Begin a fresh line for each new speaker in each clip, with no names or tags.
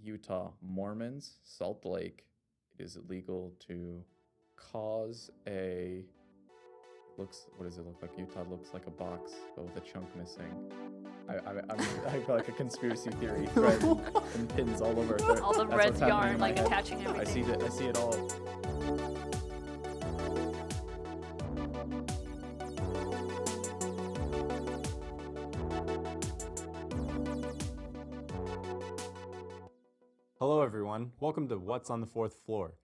Utah Mormons, Salt Lake. It is illegal to cause a what does it look like? Utah looks like a box, but with a chunk missing. I've got like a conspiracy theory thread and pins all over.
All the red yarn like attaching everything.
I see it all.
Hello everyone, welcome to What's on the Fourth Floor.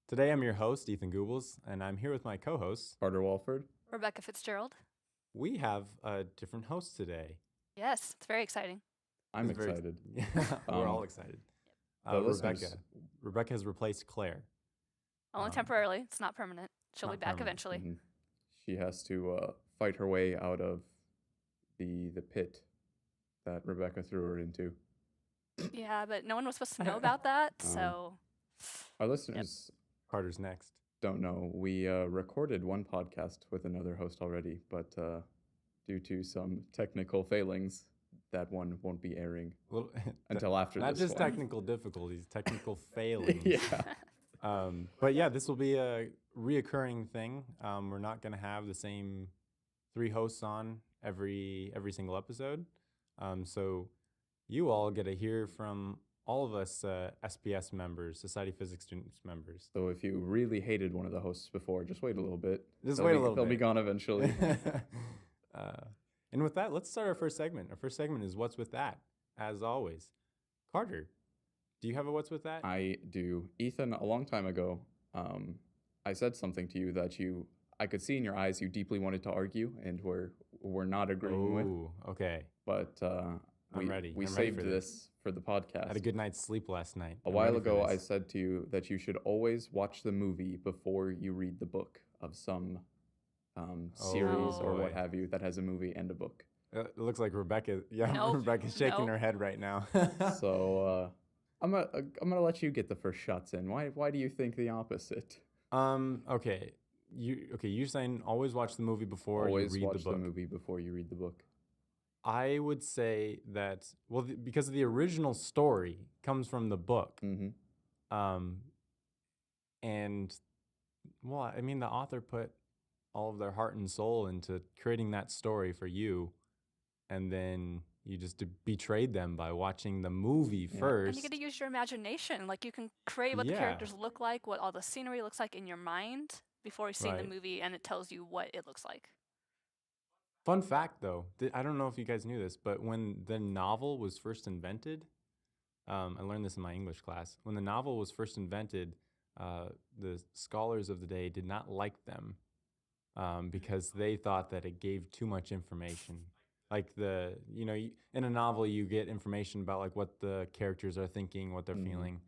Today I'm your host, Ethan Goobles, and I'm here with my co-hosts,
Carter Walford.
Rebecca Fitzgerald.
We have a different host today.
Yes, it's very exciting.
I'm excited.
We're all excited. Rebecca has replaced Claire.
Only temporarily, it's not permanent. She'll be back eventually.
Mm-hmm. She has to fight her way out of the pit that Rebecca threw her into.
Yeah, but no one was supposed to know about that, so...
Our listeners...
Yep. Carter's next.
Don't know. We recorded one podcast with another host already, but due to some technical failings, that one won't be airing until after this one.
Not just technical difficulties, technical failings.
Yeah.
But yeah, this will be a reoccurring thing. We're not going to have the same 3 hosts on every single episode. So you all get to hear from all of us SPS members, Society of Physics Students members.
So if you really hated one of the hosts before, just wait a little bit.
They'll
be gone eventually.
And with that, let's start our first segment. Our first segment is What's With That, as always. Carter, do you have a What's With That?
I do. Ethan, a long time ago, I said something to you that I could see in your eyes you deeply wanted to argue and we're not agreeing with.
Ooh, okay.
But
I'm ready.
We saved this for the podcast.
I had a good night's sleep last night.
A while ago, I said to you that you should always watch the movie before you read the book of some series or what have you that has a movie and a book.
It looks like Rebecca's shaking her head right now.
So I'm gonna let you get the first shots in. Why do you think the opposite?
Okay. You're saying always watch the movie before you read the book.
Always watch the movie before you read the book.
I would say that, because the original story comes from the book.
Mm-hmm.
The author put all of their heart and soul into creating that story for you, and then you just betrayed them by watching the movie first.
And you get to use your imagination. Like, you can create what the characters look like, what all the scenery looks like in your mind before you've seen the movie, and it tells you what it looks like.
Fun fact, though, I don't know if you guys knew this, but when the novel was first invented, I learned this in my English class. When the novel was first invented, the scholars of the day did not like them because they thought that it gave too much information. Like in a novel, you get information about like what the characters are thinking, what they're feeling,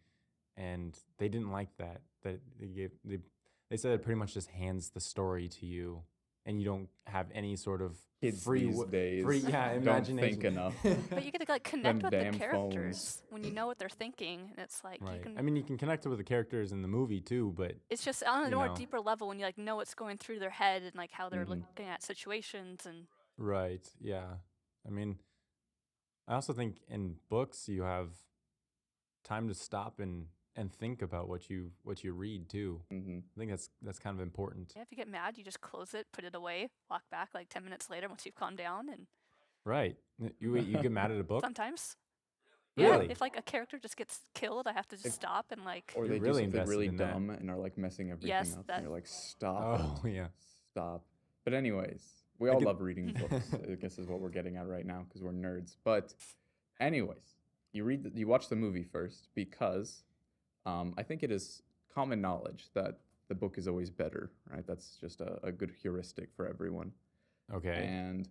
and they didn't like that. That they said it pretty much just hands the story to you. And you don't have any sort of
kids these days
imagination.
Don't think enough.
But you get to connect with the characters when you know what they're thinking, and it's like you can.
You can connect with the characters in the movie too, but
it's just on a more deeper level when you know what's going through their head and like how they're looking at situations and.
Right. Yeah. I also think in books you have time to stop and think about what you read too. Mm-hmm. I think that's kind of important.
Yeah, if you get mad, you just close it, put it away, walk back like 10 minutes later once you've calmed down, and.
Right. You get mad at a book?
Sometimes.
Really?
Yeah, if like a character just gets killed, I have to just stop and like.
Or they do something really dumb and are like messing everything up. And you're like, stop.
Oh yeah.
Stop. But anyways, we all love reading books. I guess is what we're getting at right now because we're nerds. But anyways, you watch the movie first because. I think it is common knowledge that the book is always better, right? That's just a good heuristic for everyone.
Okay.
And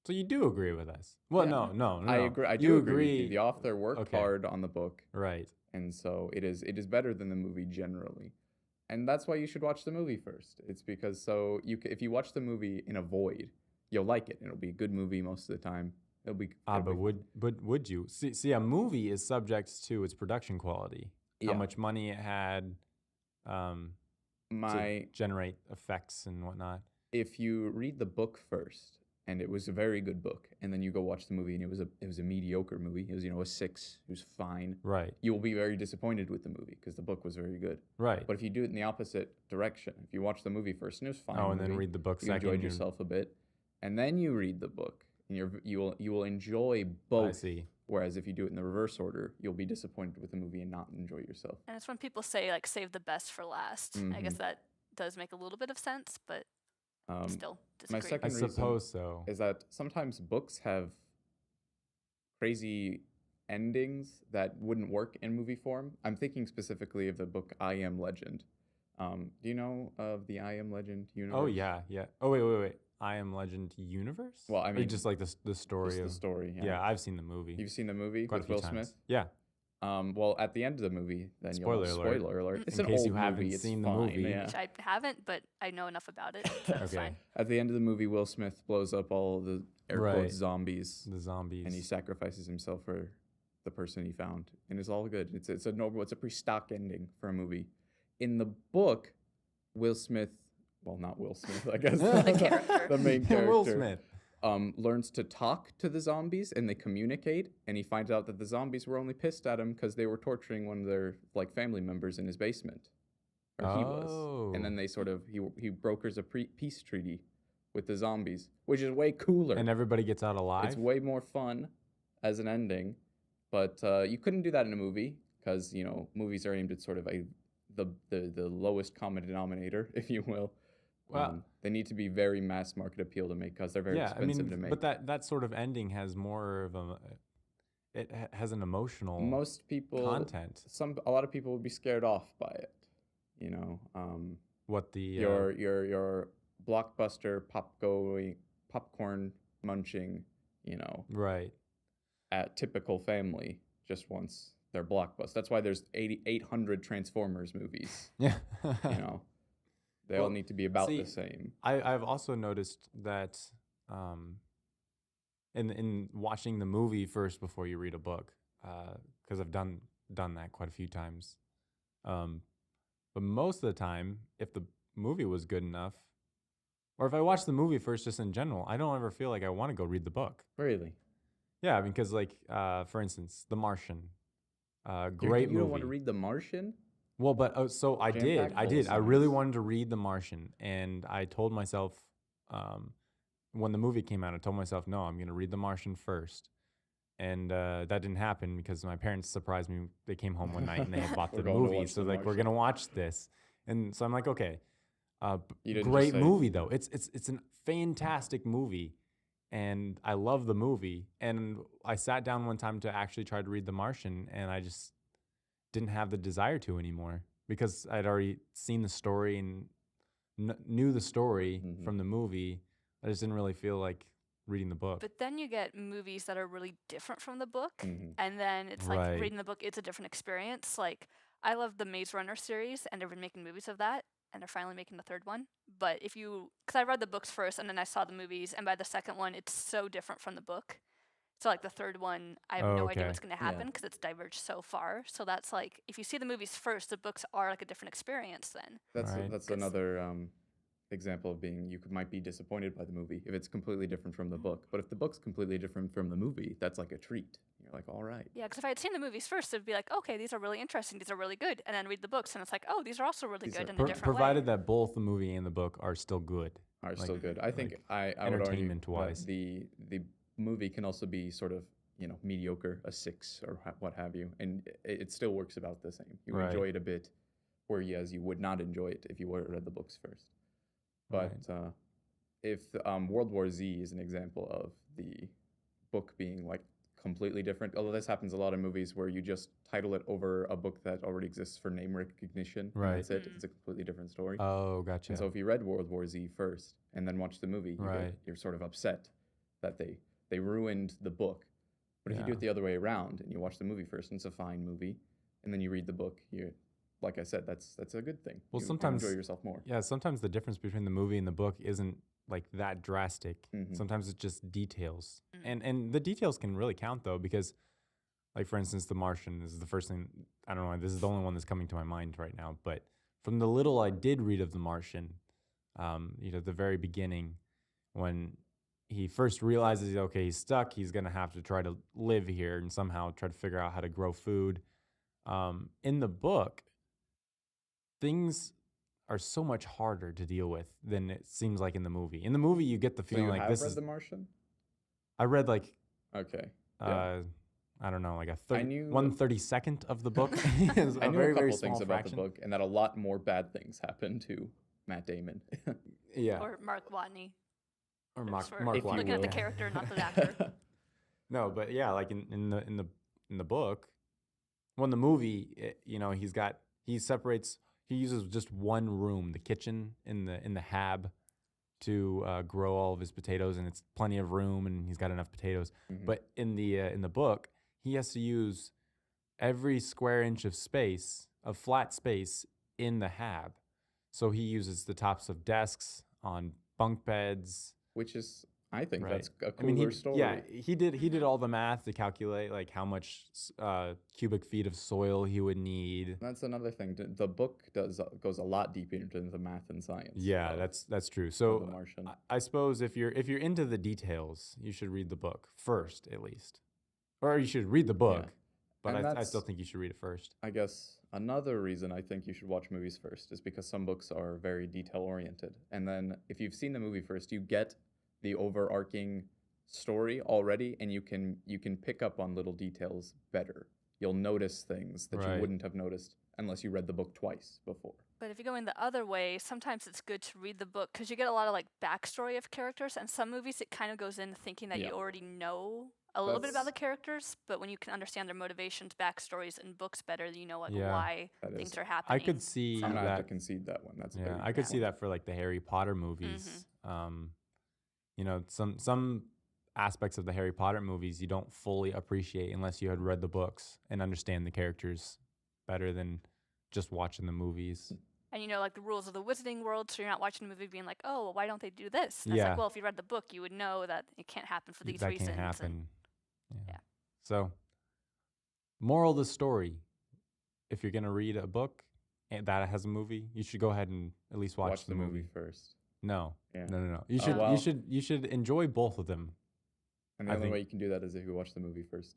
so you do agree with us? Well, no.
I agree. I do agree with you. The author worked hard on the book,
right?
And so it is better than the movie generally, and that's why you should watch the movie first. It's because if you watch the movie in a void, you'll like it. It'll be a good movie most of the time.
Would you see a movie is subject to its production quality, how much money it had, to generate effects and whatnot.
If you read the book first and it was a very good book, and then you go watch the movie and it was a mediocre movie. It was, you know, a 6. It was fine.
Right.
You will be very disappointed with the movie because the book was very good.
Right.
But if you do it in the opposite direction, if you watch the movie first and it was fine,
Oh, and then read the book
you
second.
enjoyed yourself a bit, and then you read the book, and you will enjoy both.
I see.
Whereas if you do it in the reverse order, you'll be disappointed with the movie and not enjoy yourself.
And it's when people say like save the best for last. I guess that does make a little bit of sense, but still disagree.
My second
I suppose
reason
so.
is that sometimes books have crazy endings that wouldn't work in movie form. I'm thinking specifically of the book I Am Legend. Do you know of the I Am Legend universe?
Oh yeah. Oh wait. I Am Legend universe?
Well, I
or
mean,
just like the story.
Just the story.
Yeah, I've seen the movie.
You've seen the movie
Quite
with Will
a few times.
Smith?
Yeah.
Well, at the end of the movie, then
Spoiler
alert. It's
In
an
case
old
you haven't
movie. It's
seen the
fine,
movie.
Yeah.
Which I haven't, but I know enough about it. So it's
Okay.
fine.
At the end of the movie, Will Smith blows up all the air
Right.
quotes zombies,
The zombies.
and he sacrifices himself for the person he found, and it's all good. It's a pretty stock ending for a movie. In the book, Will Smith, well, not Will Smith, I guess,
The character.
the main character,
Will Smith.
learns to talk to the zombies, and they communicate, and he finds out that the zombies were only pissed at him because they were torturing one of their like family members in his basement, or he was, and then they sort of he brokers a peace treaty with the zombies, which is way cooler.
And everybody gets out alive.
It's way more fun as an ending, but you couldn't do that in a movie because, you know, movies are aimed at sort of the lowest common denominator, if you will.
Well,
they need to be very mass market appeal to make because they're very expensive to make.
But that sort of ending has more of has an emotional
Most people
content.
A lot of people would be scared off by it. You know,
What the
your blockbuster popcorn munching, you know,
right.
at typical family just wants their blockbuster. That's why there's 800 Transformers movies.
Yeah.
You know, they all need to be about the same.
I've also noticed that in watching the movie first before you read a book, because I've done that quite a few times. But most of the time, if the movie was good enough, or if I watch the movie first just in general, I don't ever feel like I want to go read the book.
Really?
Yeah, because like for instance, The Martian, great movie.
You don't want to read The Martian?
Well, but so I did. I really wanted to read The Martian, and I told myself when the movie came out, I told myself, no, I'm going to read The Martian first. And that didn't happen because my parents surprised me. They came home one night and they had bought the movie. So like, we're going to watch this. And so I'm like, okay, great movie though. It's a fantastic movie. And I love the movie. And I sat down one time to actually try to read The Martian, and I just didn't have the desire to anymore because I'd already seen the story and knew the story from the movie. I just didn't really feel like reading the book.
But then you get movies that are really different from the book, and then it's like reading the book, it's a different experience. Like, I love the Maze Runner series, and they've been making movies of that, and they're finally making the third one. But because I read the books first, and then I saw the movies, and by the second one, it's so different from the book. So like the third one, I have no idea what's going to happen because it's diverged so far. So that's like, if you see the movies first, the books are like a different experience then.
That's another example of being, you might be disappointed by the movie if it's completely different from the book. But if the book's completely different from the movie, that's like a treat. You're like, all right.
Yeah, because if I had seen the movies first, it'd be like, okay, these are really interesting, these are really good. And then read the books, and it's like, oh, these are also really good in a different
provided
way.
that both the movie and the book are still good.
Still good. I think I would argue
entertainment-wise,
the movie can also be sort of, you know, mediocre, a 6 or what have you, and it still works about the same. You enjoy it a bit, whereas you would not enjoy it if you read the books first. But if World War Z is an example of the book being like completely different, although this happens a lot in movies where you just title it over a book that already exists for name recognition.
Right.
And that's it. It's a completely different story.
Oh, gotcha.
And so if you read World War Z first and then watch the movie, you're sort of upset that they ruined the book. But if you do it the other way around and you watch the movie first, and it's a fine movie, and then you read the book, like I said, that's a good thing.
Well,
you
sometimes
enjoy yourself more.
Yeah, sometimes the difference between the movie and the book isn't like that drastic. Sometimes it's just details, and the details can really count though, because, like for instance, The Martian is the first thing. I don't know. This is the only one that's coming to my mind right now. But from the little I did read of The Martian, the very beginning, when he first realizes, okay, he's stuck. He's going to have to try to live here and somehow try to figure out how to grow food. In the book, things are so much harder to deal with than it seems like in the movie. In the movie, you get the feeling like this is...
The Martian?
I read like...
Okay.
I don't know, like 1/32 of the book.
I knew a couple things about the book, and that a lot more bad things happened to Matt Damon.
Yeah. Or Mark Watney.
Or Mark
Watney. Looking at the character, not the actor.
No, but yeah, like in the book, well, in the movie, he uses just one room, the kitchen in the hab, to grow all of his potatoes, and it's plenty of room, and he's got enough potatoes. Mm-hmm. But in the book, he has to use every square inch of flat space in the hab. So he uses the tops of desks on bunk beds,
which is, I think, that's a cooler story.
Yeah, he did all the math to calculate like how much cubic feet of soil he would need.
That's another thing. The book goes a lot deeper into the math and science.
Yeah, that's true. So The Martian. I suppose if you're into the details, you should read the book first, at least, or you should read the book. Yeah. But I still think you should read it first.
I guess another reason I think you should watch movies first is because some books are very detail oriented, and then if you've seen the movie first, you get the overarching story already, and you can pick up on little details better. You'll notice things that you wouldn't have noticed unless you read the book twice before.
But if you're going the other way, sometimes it's good to read the book because you get a lot of like backstory of characters, and some movies it kind of goes in thinking that you already know a little bit about the characters, but when you can understand their motivations, backstories, and books better, you know why things are happening.
I could see
I'm gonna have to concede that one. That's
I could see that for like the Harry Potter movies. Mm-hmm. Some aspects of the Harry Potter movies you don't fully appreciate unless you had read the books and understand the characters better than just watching the movies.
And like the rules of the Wizarding World, so you're not watching the movie being like, oh, well, why don't they do this? And it's like, well, if you read the book, you would know that it can't happen for these reasons.
That can't happen. Yeah. So, moral of the story: if you're gonna read a book that has a movie, you should go ahead and at least watch the movie
first.
No. You should enjoy both of them.
And the only way you can do that is if you watch the movie first.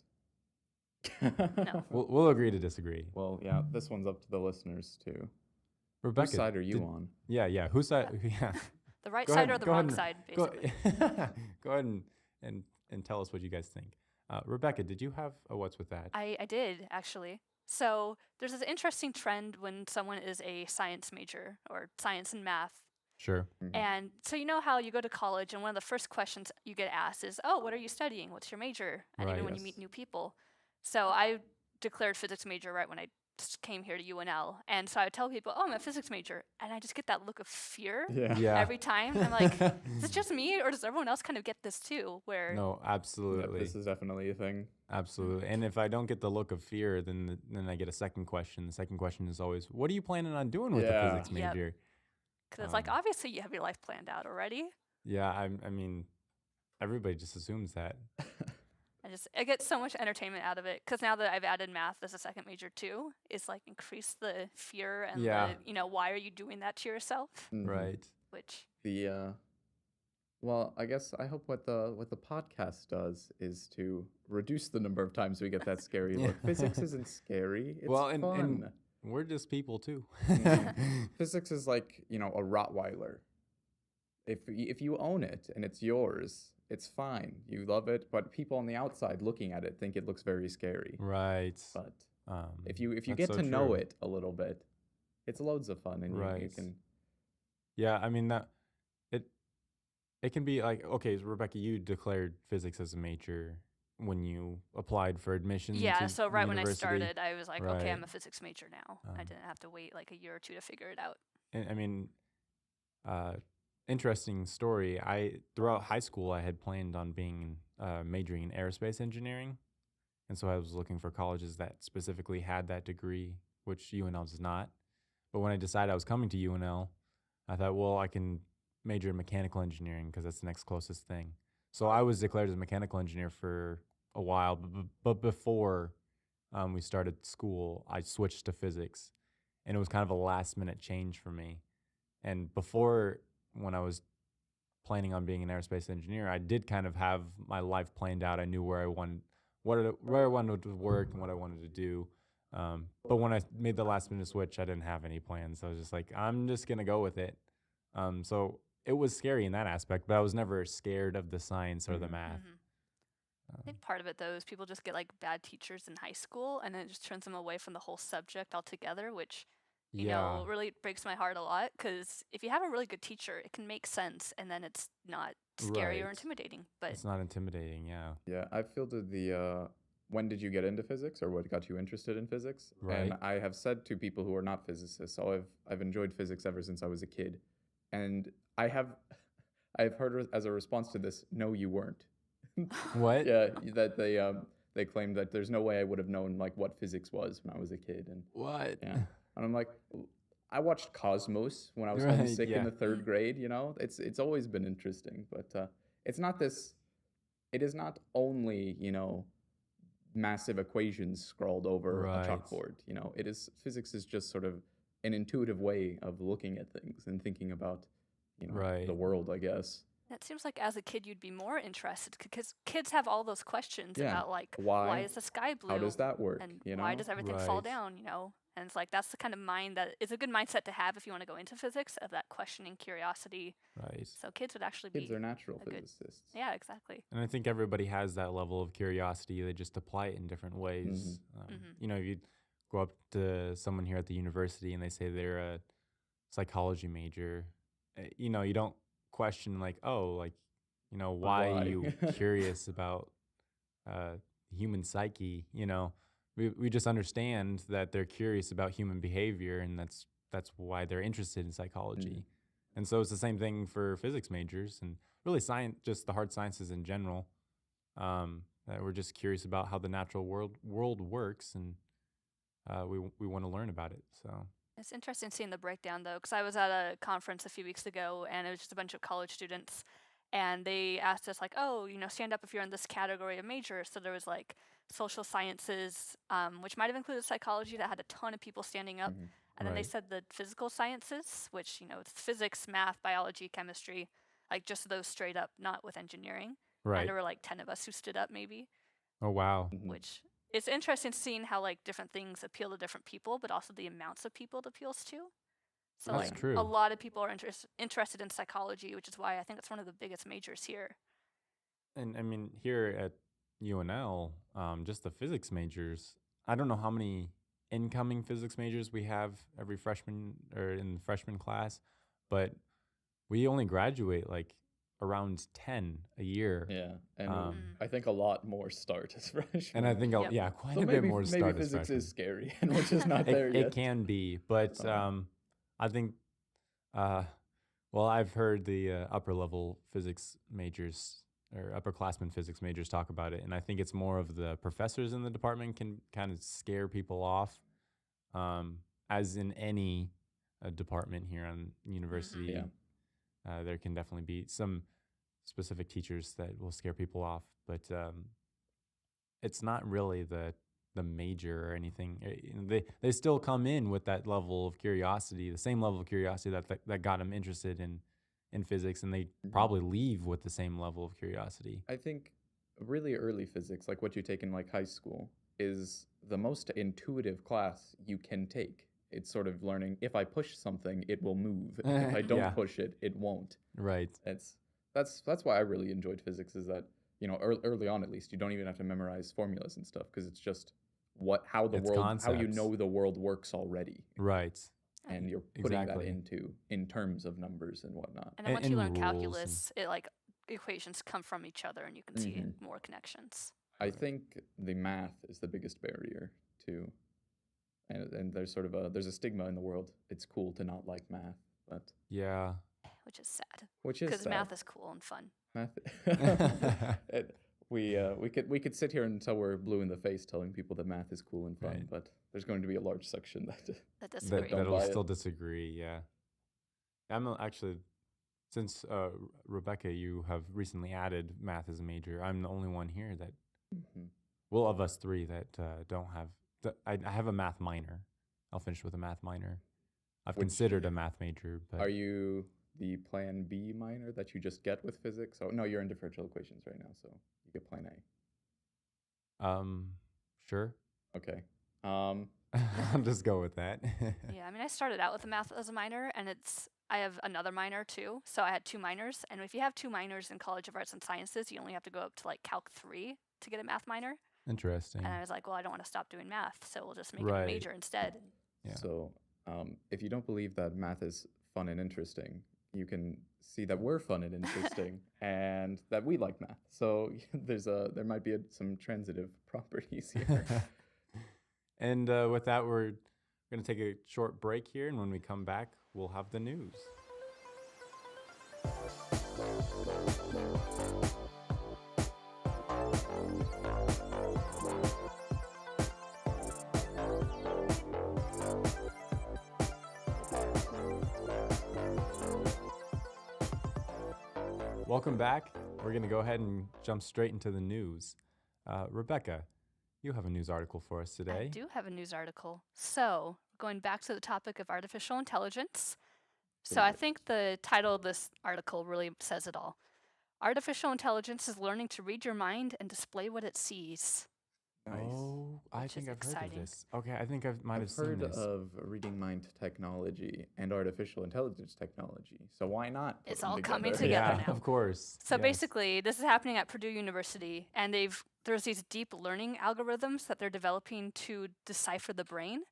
No.
We'll agree to disagree.
Well, yeah, this one's up to the listeners too.
Rebecca,
whose side are you on?
Yeah. Whose side? Yeah.
The right side or the wrong side, basically.
Go ahead and tell us what you guys think. Rebecca, did you have a what's with that?
I did, actually. So there's this interesting trend when someone is a science major or science and math.
Sure.
Mm-hmm. And so you know how you go to college and one of the first questions you get asked is, oh, what are you studying? What's your major? And even when you meet new people. So I declared physics major right when I came here to UNL. And so I would tell people, oh, I'm a physics major. And I just get that look of fear every time. I'm like, is it just me or does everyone else kind of get this too?
No, absolutely.
This is definitely a thing.
Absolutely. And if I don't get the look of fear, then I get a second question. The second question is always, what are you planning on doing with the physics major?
Because it's like, obviously you have your life planned out already.
Yeah, I mean, everybody just assumes that.
I get so much entertainment out of it because now that I've added math as a second major too, it's like increase the fear and the, why are you doing that to yourself?
Mm-hmm.
Right.
Which
well, I guess I hope what the podcast does is to reduce the number of times we get that scary look. Physics isn't scary. It's fun.
And we're just people too.
Physics is like, a Rottweiler. If you own it and it's yours, it's fine. You love it, but people on the outside looking at it think it looks very scary.
Right.
But if you get to know it a little bit, it's loads of fun, and you can.
Yeah, I mean that it can be like, okay, so Rebecca, you declared physics as a major when you applied for admission.
Yeah, so right when I started, I was like, okay, I'm a physics major now. I didn't have to wait like a year or two to figure it out.
And, I mean, interesting story. Throughout high school, I had planned on being majoring in aerospace engineering, and so I was looking for colleges that specifically had that degree, which UNL does not. But when I decided I was coming to UNL, I thought, well, I can major in mechanical engineering because that's the next closest thing. So I was declared as a mechanical engineer for a while, but before we started school, I switched to physics, and it was kind of a last-minute change for me. And before, when I was planning on being an aerospace engineer, I did kind of have my life planned out. I knew where I wanted to work and what I wanted to do. But when I made the last minute switch, I didn't have any plans. I was just like, I'm just gonna go with it. So it was scary in that aspect, but I was never scared of the science or the math.
I think part of it, though, is people just get like bad teachers in high school, and then it just turns them away from the whole subject altogether, which, you know, really breaks my heart a lot. Because if you have a really good teacher, it can make sense, and then it's not scary or intimidating. But
it's not intimidating, yeah.
Yeah, I feel that when did you get into physics, or what got you interested in physics?
Right.
And I have said to people who are not physicists, so I've enjoyed physics ever since I was a kid, and I've heard as a response to this, no, you weren't.
What?
Yeah, that they claimed that there's no way I would have known like what physics was when I was a kid, and
what?
Yeah, and I'm like, I watched Cosmos when I was homesick in the 3rd grade. You know, it's always been interesting, but it's not this. It is not only, you know, massive equations scrawled over a chalkboard. You know, physics is just sort of an intuitive way of looking at things and thinking about, you know, the world, I guess.
It seems like as a kid you'd be more interested because kids have all those questions about like why is the sky blue?
How does that work?
And
you know?
Why does everything fall down? You know, and it's like that's the kind of mind that is a good mindset to have if you want to go into physics, of that questioning curiosity.
Right.
So kids would actually
kids are natural physicists.
Yeah, exactly.
And I think everybody has that level of curiosity. They just apply it in different ways. You know, if you go up to someone here at the university and they say they're a psychology major, you know, you don't question like, oh, like, you know, why are you curious about human psyche? You know, we just understand that they're curious about human behavior, and that's why they're interested in psychology. And so it's the same thing for physics majors and really science, just the hard sciences in general. That we're just curious about how the natural world works, and we want to learn about it. So.
It's interesting seeing the breakdown, though, because I was at a conference a few weeks ago, and it was just a bunch of college students, and they asked us, like, oh, you know, stand up if you're in this category of major. So there was, like, social sciences, which might have included psychology, that had a ton of people standing up. And then they said the physical sciences, which, you know, it's physics, math, biology, chemistry, like just those straight up, not with engineering. And there were, like, 10 of us who stood up, maybe.
Oh, wow.
Which... It's interesting seeing how like different things appeal to different people, but also the amounts of people it appeals to. So
that's
like
true.
A lot of people are interested in psychology, which is why I think it's one of the biggest majors here.
And I mean, here at UNL, just the physics majors, I don't know how many incoming physics majors we have every freshman or in the freshman class, but we only graduate like around 10 a year.
Yeah, and I think a lot more start as freshmen.
And I think, quite a bit more start as freshmen.
Maybe physics is scary, and we're just not there yet.
It can be, but I think, well, I've heard the upper level physics majors or upperclassmen physics majors talk about it, and I think it's more of the professors in the department can kind of scare people off, as in any department here on university. There can definitely be some specific teachers that will scare people off, but it's not really the major or anything. They still come in with that level of curiosity, the same level of curiosity that got them interested in physics, and they probably leave with the same level of curiosity.
I think really early physics, like what you take in like high school, is the most intuitive class you can take. It's sort of learning, if I push something, it will move. If I don't push it, it won't.
Right.
That's why I really enjoyed physics, is that, you know, early on at least, you don't even have to memorize formulas and stuff, because it's just how you know the world works already.
Right.
And you're putting that in terms of numbers and whatnot.
And then once you learn calculus, it like equations come from each other, and you can see more connections.
I think the math is the biggest barrier too. And there's sort of there's a stigma in the world. It's cool to not like math, but
which is sad.
Because
math is cool and fun.
Math. We could sit here until we're blue in the face telling people that math is cool and fun, but there's going to be a large section
that'll still disagree. Yeah, I'm actually, since Rebecca, you have recently added math as a major. I'm the only one here that, well, of us three that don't have. I have a math minor. I'll finish with a math minor. I've considered a math major, but
are you the plan B minor that you just get with physics. Oh, no, you're in differential equations right now, so you get plan
A. Sure.
Okay.
I'll just go with that.
Yeah, I mean, I started out with math as a minor, and I have another minor too. So I had 2 minors, and if you have 2 minors in College of Arts and Sciences, you only have to go up to like Calc 3 to get a math minor.
Interesting.
And I was like, well, I don't want to stop doing math, so we'll just make it a major instead.
Yeah. So if you don't believe that math is fun and interesting, you can see that we're fun and interesting and that we like math. So there might be some transitive properties here.
And with that, we're going to take a short break here. And when we come back, we'll have the news. Welcome back. We're going to go ahead and jump straight into the news. Rebecca, you have a news article for us today.
I do have a news article. So, going back to the topic of artificial intelligence. So, I think the title of this article really says it all. Artificial intelligence is learning to read your mind and display what it sees.
Nice.
Oh, I think I've heard of this. Okay, I think I might have seen
heard
this.
of reading mind technology and artificial intelligence technology. So why not?
It's all coming together now.
Of course.
So basically, this is happening at Purdue University, and there's these deep learning algorithms that they're developing to decipher the brain.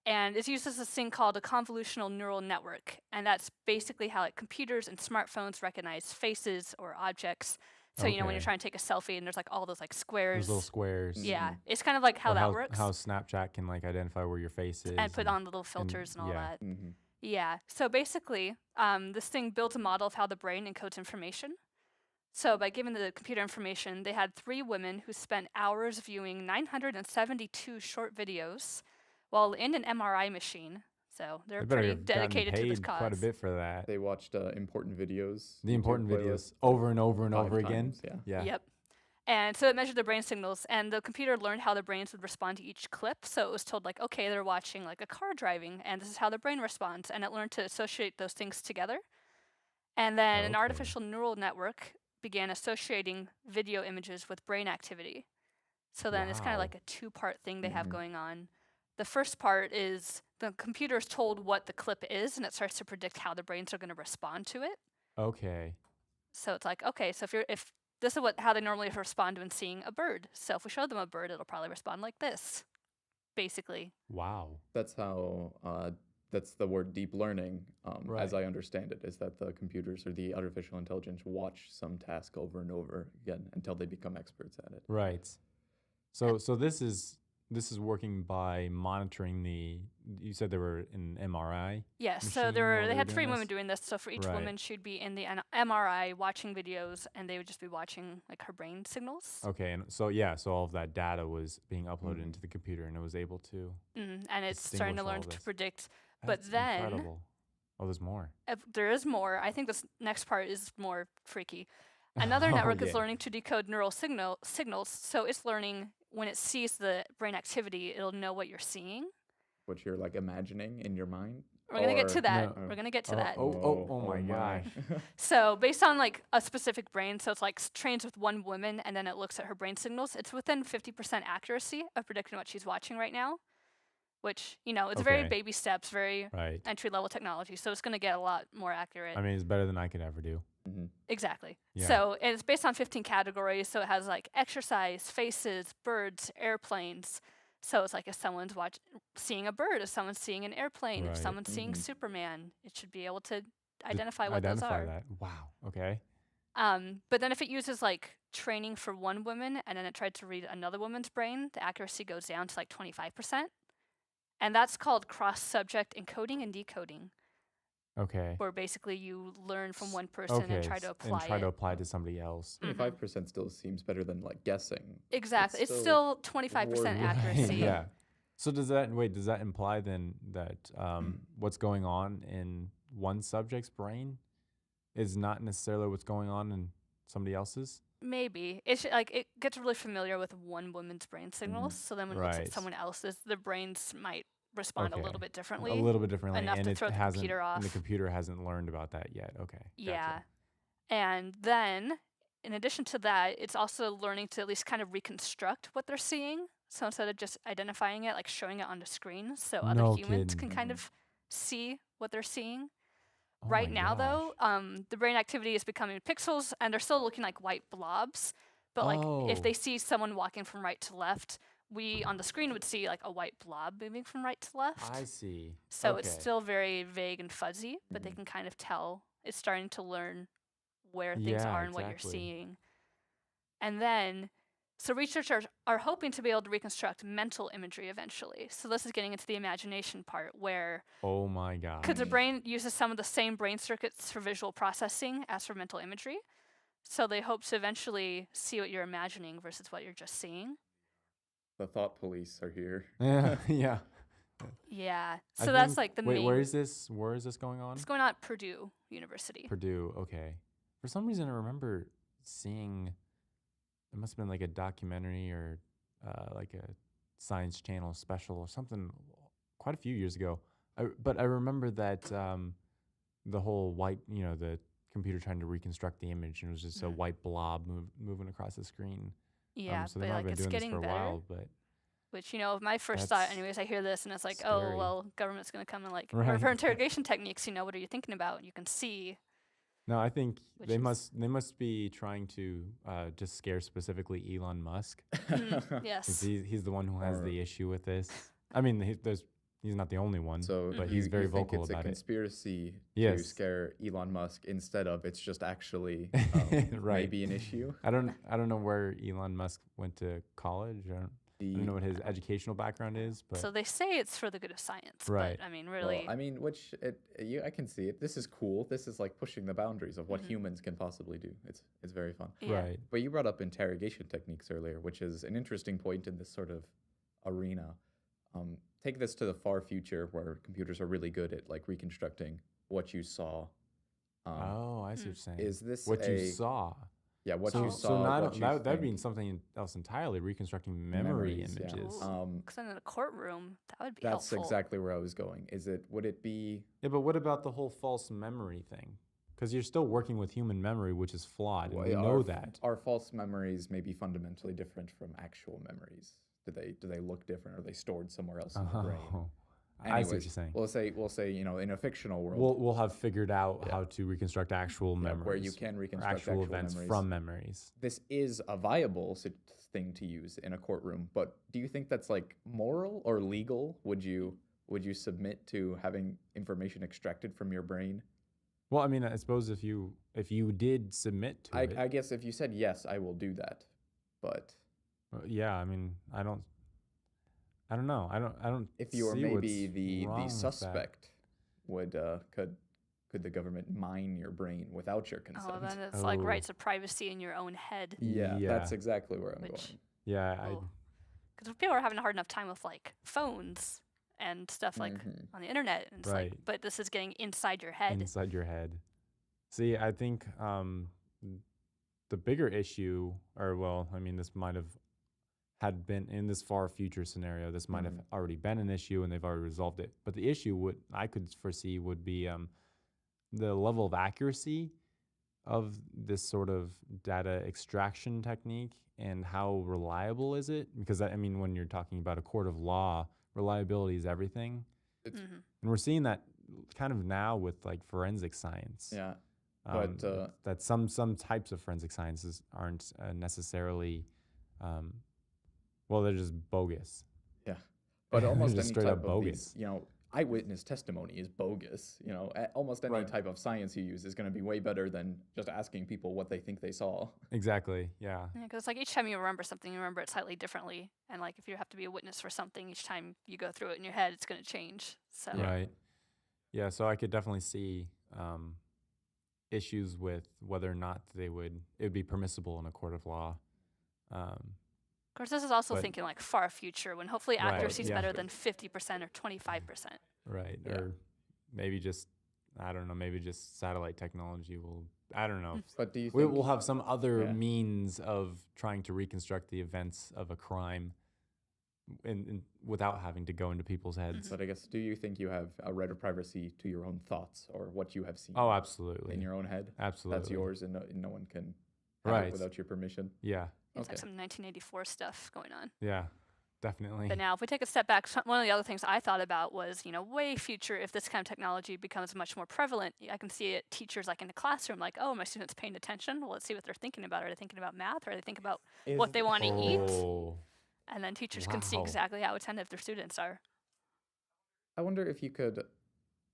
And it uses this thing called a convolutional neural network. And that's basically how computers and smartphones recognize faces or objects. So, when you're trying to take a selfie and there's like all those like squares.
Those little squares.
Yeah. It's kind of like how that works.
How Snapchat can like identify where your face is.
And put on little filters and all that.
Mm-hmm.
Yeah. So basically, this thing builds a model of how the brain encodes information. So by giving the computer information, they had 3 women who spent hours viewing 972 short videos while in an MRI machine. So they're pretty dedicated to this cause.
Quite a bit for that.
They watched important videos.
The important videos over and over and over again.
Yeah.
Yep. And so it measured the brain signals, and the computer learned how the brains would respond to each clip. So it was told like, okay, they're watching like a car driving, and this is how the brain responds. And it learned to associate those things together. And then an artificial neural network began associating video images with brain activity. So then it's kind of like a 2-part thing they have going on. The first part is the computer's told what the clip is, and it starts to predict how the brains are going to respond to it.
Okay.
So it's like, okay, so if this is how they normally respond when seeing a bird. So if we show them a bird, it'll probably respond like this, basically.
Wow.
That's how, that's the word deep learning, as I understand it, is that the computers or the artificial intelligence watch some task over and over again until they become experts at it.
Right. So this is working by monitoring you said they were in MRI?
Yes, so they had 3 women doing this. So for each woman, she'd be in the MRI watching videos, and they would just be watching like her brain signals.
Okay, and so all of that data was being uploaded into the computer, and it was able to
and it's starting to learn to predict.
That's
but then
incredible. Oh, there's more.
There is more. I think this next part is more freaky. Another network is learning to decode neural signals. So it's learning when it sees the brain activity, it'll know what you're seeing.
What you're like imagining in your mind?
We're going to get to that. We're going to get to that.
Oh my gosh.
So based on like a specific brain, so it's like trains with 1 woman and then it looks at her brain signals. It's within 50% accuracy of predicting what she's watching right now, which, it's very baby steps, very entry-level technology. So it's going to get a lot more accurate.
I mean, it's better than I could ever do.
Mm-hmm.
Exactly.
Yeah.
So it's based on 15 categories. So it has like exercise, faces, birds, airplanes. So it's like if someone's seeing a bird, if someone's seeing an airplane, if someone's seeing Superman, it should be able to identify what those are.
That. Wow. Okay.
But then if it uses like training for 1 woman and then it tried to read another woman's brain, the accuracy goes down to like 25%. And that's called cross-subject encoding and decoding.
Okay.
Where basically you learn from one person and try to apply
it to somebody else.
25% still seems better than like guessing.
Exactly. It's still 25% accuracy.
Yeah. So does that imply then that what's going on in one subject's brain is not necessarily what's going on in somebody else's?
Maybe. It's like it gets really familiar with one woman's brain signals. So then when it looks at someone else's, the brains might respond a little bit differently.
A little bit differently,
enough
and
to
it
throw the
hasn't,
computer off.
and the computer hasn't learned about that yet. Okay.
Yeah.
Gotcha.
And then, in addition to that, it's also learning to at least kind of reconstruct what they're seeing. So instead of just identifying it, like showing it on the screen so other humans can kind of see what they're seeing. Right now, though, the brain activity is becoming pixels, and they're still looking like white blobs. But like if they see someone walking from right to left, we on the screen would see like a white blob moving from right to left.
I see.
So it's still very vague and fuzzy, but they can kind of tell. It's starting to learn where things are and what you're seeing. And then, so researchers are hoping to be able to reconstruct mental imagery eventually. So this is getting into the imagination part where,
oh my god,
because the brain uses some of the same brain circuits for visual processing as for mental imagery. So they hope to eventually see what you're imagining versus what you're just seeing.
The thought police are here.
Yeah, yeah.
Yeah. So that's like the main.
Where is this going on?
It's going on at Purdue University.
Purdue, okay. For some reason, I remember seeing, it must have been like a documentary or like a Science Channel special or something quite a few years ago. But I remember that the whole white, the computer trying to reconstruct the image, and it was just a white blob moving across the screen.
Yeah,
so they might have been doing this for a while, but...
Which, my first thought, anyways, I hear this and it's like,
scary.
oh, well, government's going to come and or for interrogation techniques, what are you thinking about? And you can see.
No, I think they must be trying to just scare specifically Elon Musk.
Yes.
He's the one who has the issue with this. I mean, he's not the only one, but he's very vocal about it.
It's a conspiracy to scare Elon Musk instead of it's just actually maybe an issue.
I don't know where Elon Musk went to college. I don't know what his educational background is, but
so they say it's for the good of science.
Right.
But I mean, really.
Well, I can see it. This is cool. This is like pushing the boundaries of what humans can possibly do. It's very fun.
Yeah.
Right.
But you brought up interrogation techniques earlier, which is an interesting point in this sort of arena. Take this to the far future where computers are really good at like reconstructing what you saw.
I see what you're saying.
Is this
what you saw?
Yeah, what you saw.
So that means something else entirely, reconstructing memory images.
Yeah.
Because in a courtroom, that would be
That's
helpful.
exactly where I was going. Would it be...
Yeah, but what about the whole false memory thing? Because you're still working with human memory, which is flawed, and we know that.
Are false memories maybe fundamentally different from actual memories? Do they look different? Or are they stored somewhere else in the brain? Anyways,
I see what you're saying.
We'll say in a fictional world,
we'll have figured out how to reconstruct actual memories,
where you can reconstruct
actual events
memories
from memories.
This is a viable thing to use in a courtroom, but do you think that's like moral or legal? Would you submit to having information extracted from your brain?
Well, I mean, I suppose if you did submit to it,
I guess if you said yes, I will do that, but
yeah, I mean, I don't know. I don't.
If you were maybe the suspect, could the government mine your brain without your consent?
Oh, then it's like rights of privacy in your own head.
Yeah, that's exactly where I'm going.
Yeah,
because people are having a hard enough time with like phones and stuff like on the internet, and it's like, but this is getting inside your head.
Inside your head. See, I think the bigger issue, this might have had been in this far future scenario, this might have already been an issue and they've already resolved it. But the issue I could foresee would be the level of accuracy of this sort of data extraction technique and how reliable is it? Because when you're talking about a court of law, reliability is everything. And we're seeing that kind of now with like forensic science.
Yeah. But
that some types of forensic sciences aren't necessarily they're just bogus.
Yeah, but almost any
straight
type
up
of
bogus.
These, eyewitness testimony is bogus. Almost any type of science you use is going to be way better than just asking people what they think they saw.
Exactly. Yeah.
Because like each time you remember something, you remember it slightly differently, and like if you have to be a witness for something, each time you go through it in your head, it's going to change. So.
Right. Yeah. So I could definitely see issues with whether or not it would be permissible in a court of law.
Of course, this is also thinking like far future, when hopefully accuracy is better than 50% or 25%.
Right. Yeah. Or maybe just, I don't know, satellite technology will, I don't know.
But do you think
we'll have some other means of trying to reconstruct the events of a crime without having to go into people's heads.
But I guess, do you think you have a right of privacy to your own thoughts or what you have seen?
Oh, absolutely.
In your own head?
Absolutely.
That's yours and no one can have it without your permission?
Yeah.
It's like some 1984 stuff going on.
Yeah, definitely.
But now, if we take a step back, one of the other things I thought about was, way future, if this kind of technology becomes much more prevalent, I can see it, teachers like in the classroom, like, oh, my students paying attention. Well, let's see what they're thinking about. Are they thinking about math? Or are they thinking about what they want to eat? And then teachers can see exactly how attentive their students are.
I wonder if you could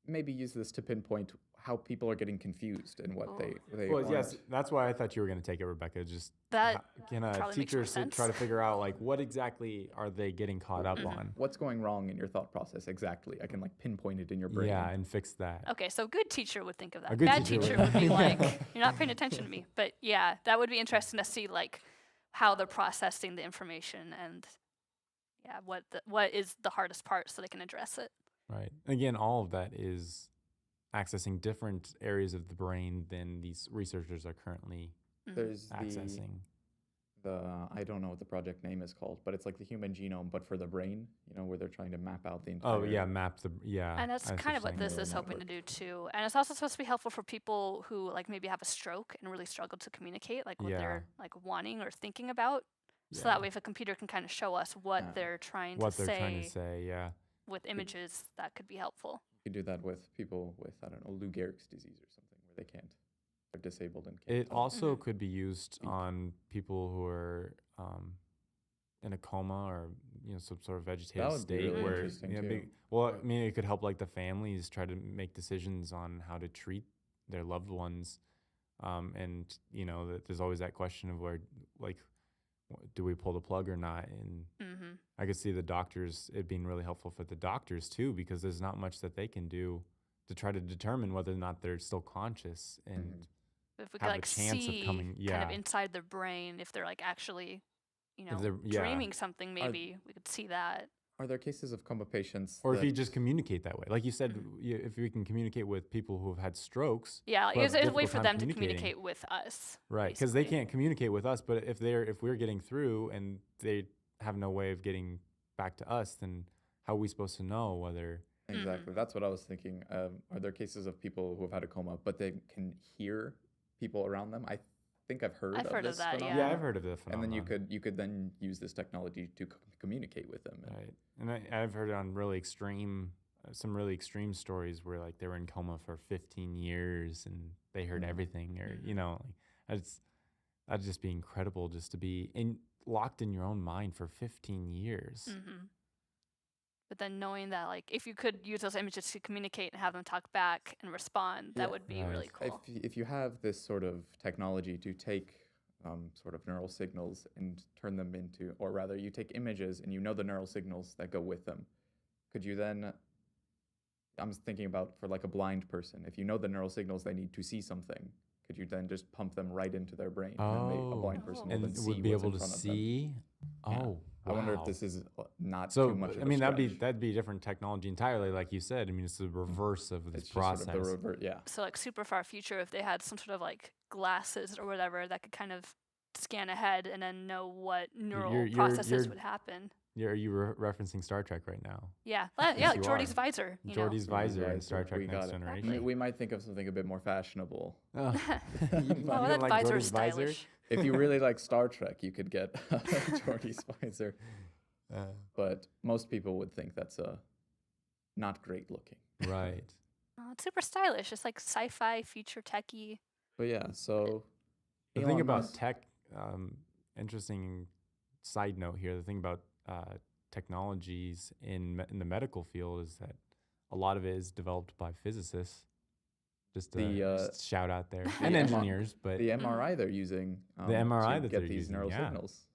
maybe use this to pinpoint how people are getting confused and what they
Well, yes, that's why I thought you were going to take it, Rebecca. Just can teachers try to figure out like what exactly are they getting caught up on?
What's going wrong in your thought process exactly? I can like pinpoint it in your brain.
Yeah, and fix that.
Okay, so a good teacher would think of that. A bad teacher would be like, you're not paying attention to me. But yeah, that would be interesting to see like how they're processing the information and what is the hardest part so they can address it.
Right. Again, all of that is accessing different areas of the brain than these researchers are currently accessing.
I don't know what the project name is called, but it's like the human genome, but for the brain, where they're trying to map out the entire...
Oh, yeah, map the... Yeah.
And that's kind of what this is hoping to do, too. And it's also supposed to be helpful for people who, like, maybe have a stroke and really struggle to communicate, like, what they're, like, wanting or thinking about. So that way, if a computer can kind of show us what they're trying to say,
yeah.
with images, that could be helpful.
You can do that with people with, I don't know, Lou Gehrig's disease or something, where they can't... They're disabled and can't.
It also could be used on people who are in a coma or some sort of vegetative state
really
where
too.
I mean, it could help like the families try to make decisions on how to treat their loved ones, and that there's always that question of where like do we pull the plug or not? And I could see the doctors, it being really helpful for the doctors too, because there's not much that they can do to try to determine whether or not they're still conscious and
if we could like see kind of inside their brain, if they're like actually, dreaming something, maybe we could see that.
Are there cases of coma patients?
Or if you just communicate that way, like you said, if we can communicate with people who have had strokes.
Yeah, it's a way for them to communicate with us.
Right, because they can't communicate with us, but if we're getting through and they have no way of getting back to us, then how are we supposed to know whether?
Exactly, that's what I was thinking. Are there cases of people who have had a coma, but they can hear people around them? I think I've heard of this
that,
phenomenon.
Yeah, I've heard of the phenomenon.
And then you could then use this technology to communicate with them.
Right, and I've heard on some really extreme stories where like they were in coma for 15 years and they heard everything, or that'd just be incredible just to be locked in your own mind for 15 years.
But then knowing that, like, if you could use those images to communicate and have them talk back and respond, that would be really cool.
If you have this sort of technology to take sort of neural signals and turn them into, or rather, you take images and the neural signals that go with them, could you then, I'm thinking about for like a blind person, if you know the neural signals they need to see something, could you then just pump them right into their brain?
Oh,
and a blind person will then see
would be
what's
able
in
to
front of
see?
them. Yeah.
Oh.
I wonder if this is not
so,
too much of
I mean,
a
that'd be different technology entirely, like you said. I mean, it's the reverse of this process.
Sort of the
So, like, super far future, if they had some sort of, like, glasses or whatever that could kind of scan ahead and then know what neural processes would happen.
Are you referencing Star Trek right now?
Yeah, like Geordi's visor.
Geordi's visor in Star Trek Next Generation.
We might think of something a bit more fashionable.
Oh.
That
like
visor
Geordi's
is stylish.
If you really like Star Trek, you could get Geordi's visor. But most people would think that's not great looking.
Right.
It's super stylish. It's like sci-fi, future techy.
But yeah, so
the thing about tech, interesting side note here, the thing about technologies in the medical field is that a lot of it is developed by physicists. Just shout out there, and engineers, but
the MRI they're using
the MRI
to
that
get these neural signals.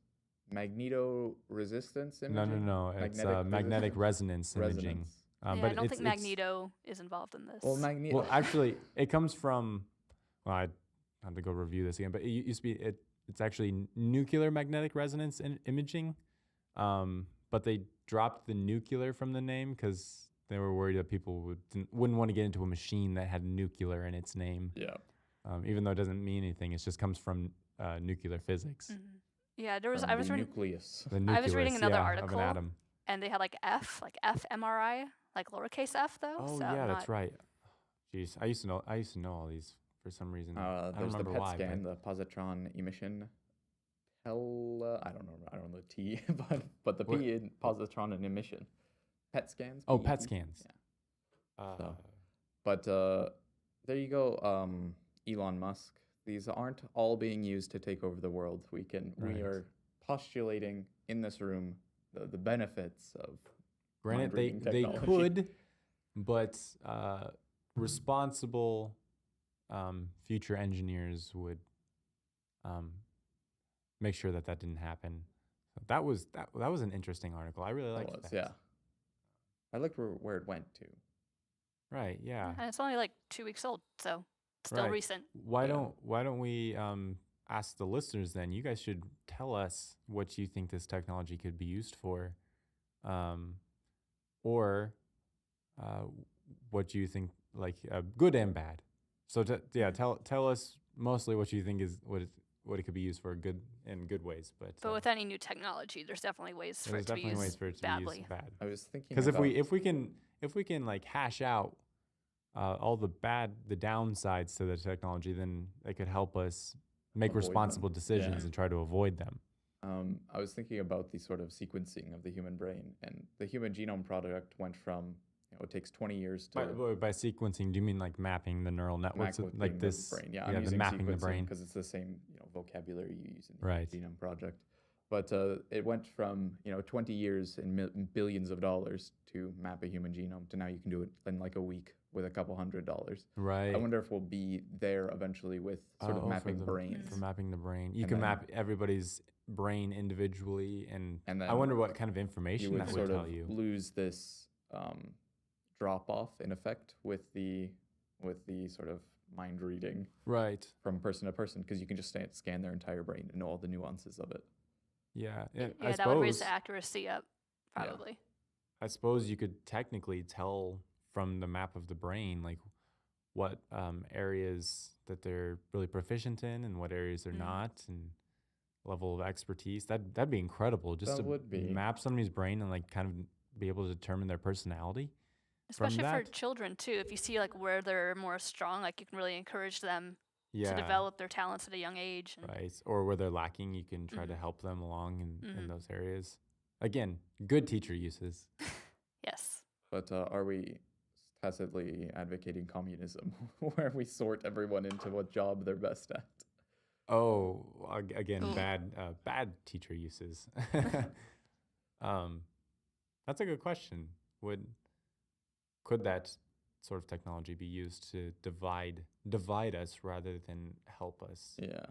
Magnetoresistance imaging?
No. It's magnetic resonance imaging.
But I don't think Magneto is involved in this.
Well, actually, it comes from. Well, I have to go review this again, but it used to be it's actually nuclear magnetic resonance imaging, but they dropped the nuclear from the name because they were worried that people wouldn't want to get into a machine that had nuclear in its name.
Yeah.
Even though it doesn't mean anything, it just comes from nuclear physics.
Yeah, I was reading.
Nucleus.
I was reading another article
of an atom.
and they had like fMRI, like lowercase f though.
Oh
so
yeah,
not,
that's right. Jeez, I used to know all these for some reason. I don't
There's the
remember
PET
why.
scan, the positron emission. I don't know the T, but the P in positron and emission. PET scans.
Oh, PET scans.
Yeah. But there you go, Elon Musk. These aren't all being used to take over the world. We are postulating in this room the benefits of
Granted, they could, but responsible future engineers would make sure that didn't happen. So that was an interesting article. I really liked that.
Yeah. I liked where it went to.
Right. Yeah.
And it's only like 2 weeks old, so still recent.
Why don't we ask the listeners then? You guys should tell us what you think this technology could be used for, or what you think, like good and bad. So tell us mostly what you think is what it could be used for, good ways. But
with any new technology, there's definitely ways for it to be used badly.
Bad.
I was thinking
because if we can like hash out all the downsides to the technology, then it could help us make responsible decisions and try to avoid them.
I was thinking about the sort of sequencing of the human brain, and the Human Genome Project went from, it takes 20 years to...
By sequencing, do you mean like mapping the neural networks? Like this?
The brain. Yeah,
I'm using
mapping
the brain.
because it's the same vocabulary you use in the Genome Project. But it went from 20 years and billions of dollars to map a human genome to now you can do it in like a week with a couple $100.
Right.
I wonder if we'll be there eventually with sort of mapping brains.
For mapping the brain. You can map everybody's brain individually, and I wonder what kind of information that would tell you.
Lose this drop off in effect with the sort of mind reading from person to person, because you can just scan their entire brain and know all the nuances of it.
Yeah,
that would raise the accuracy up, probably.
Yeah. I suppose you could technically tell from the map of the brain, like what areas that they're really proficient in and what areas they're not, and level of expertise. That'd be incredible, just to map somebody's brain and like kind of be able to determine their personality.
Especially for children too. If you see like where they're more strong, like you can really encourage them to develop their talents at a young age.
Right. Or where they're lacking, you can try to help them along in those areas. Again, good teacher uses.
Yes.
But are we tacitly advocating communism, where we sort everyone into what job they're best at?
Oh, again, bad teacher uses. That's a good question. Could that sort of technology be used to divide us rather than help us?
Yeah.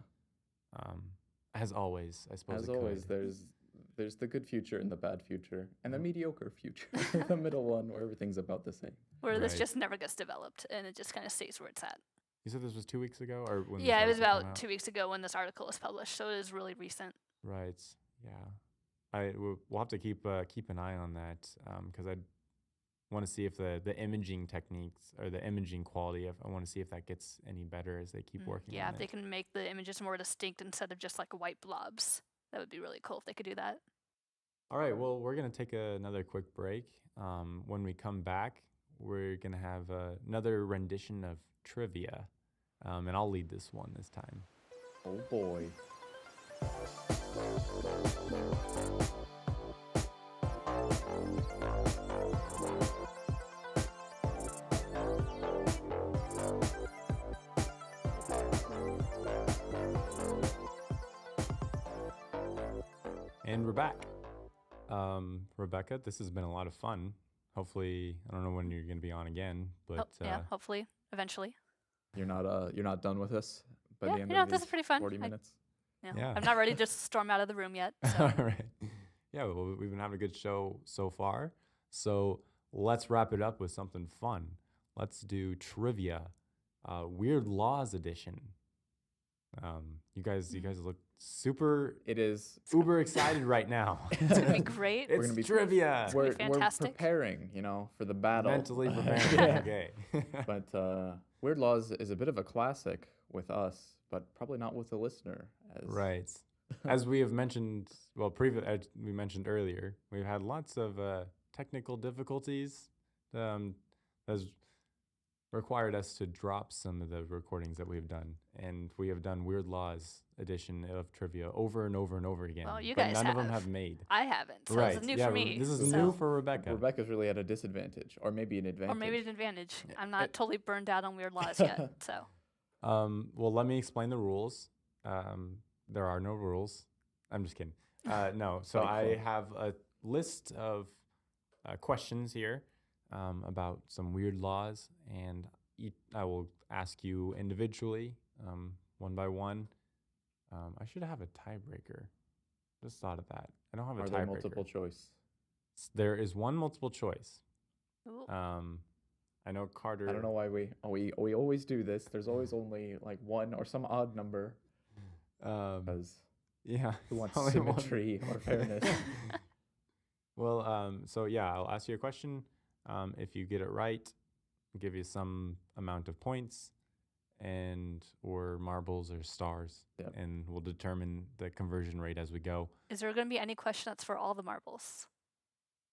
As always, I suppose.
As always, there's the good future and the bad future, and the mediocre future, the middle one where everything's about the same.
Where this just never gets developed, and it just kind of stays where it's at.
You said this was 2 weeks ago, or when?
Yeah, it was about 2 weeks ago when this article was published, so it is really recent.
Right. Yeah. We'll have to keep an eye on that, because I want to see if the imaging techniques or the imaging quality I want to see if that gets any better as they keep working on it.
Yeah, if they can make the images more distinct instead of just like white blobs, that would be really cool if they could do that.
All right, well, we're going to take another quick break. When we come back, we're going to have another rendition of trivia, and I'll lead this one this time.
Oh boy.
And we're back. Rebecca, this has been a lot of fun. Hopefully, I don't know when you're going to be on again, but
hopefully, eventually.
You're not done with us by the end of
this is pretty fun.
40 minutes.
I'm not ready to just storm out of the room yet. So.
All right. Yeah, well, we've been having a good show so far. So let's wrap it up with something fun. Let's do trivia, Weird Laws edition. You guys look super.
It is
uber excited right now.
It's gonna be great.
It's gonna be trivia.
It's gonna be fantastic.
We're preparing, for the battle.
Mentally preparing. Okay.
But Weird Laws is a bit of a classic with us, but probably not with the listener.
Right. As we have mentioned, well, as we mentioned earlier, we've had lots of technical difficulties. Has required us to drop some of the recordings that we've done, and we have done Weird Laws edition of trivia over and over and over again.
Well, you
but
guys
none of them have made.
I haven't. So
right.
This is new
yeah,
for me.
This is
so.
new for Rebecca.
Rebecca's really at a disadvantage, or maybe an advantage.
Or maybe an advantage. I'm not totally burned out on Weird Laws yet. So.
Well, let me explain the rules. There are no rules. I'm just kidding. No. So I have a list of questions here about some weird laws, and I will ask you individually, one by one. I should have a tiebreaker. Just thought of that. I don't have a tiebreaker. Are there
multiple choice?
There is one multiple choice.
Ooh.
I know Carter.
I don't know why we always do this. There's always only like one or some odd number. Because who wants symmetry or fairness?
Well, so yeah, I'll ask you a question. If you get it right, I'll give you some amount of points, or marbles or stars, and we'll determine the conversion rate as we go.
Is there going to be any question that's for all the marbles?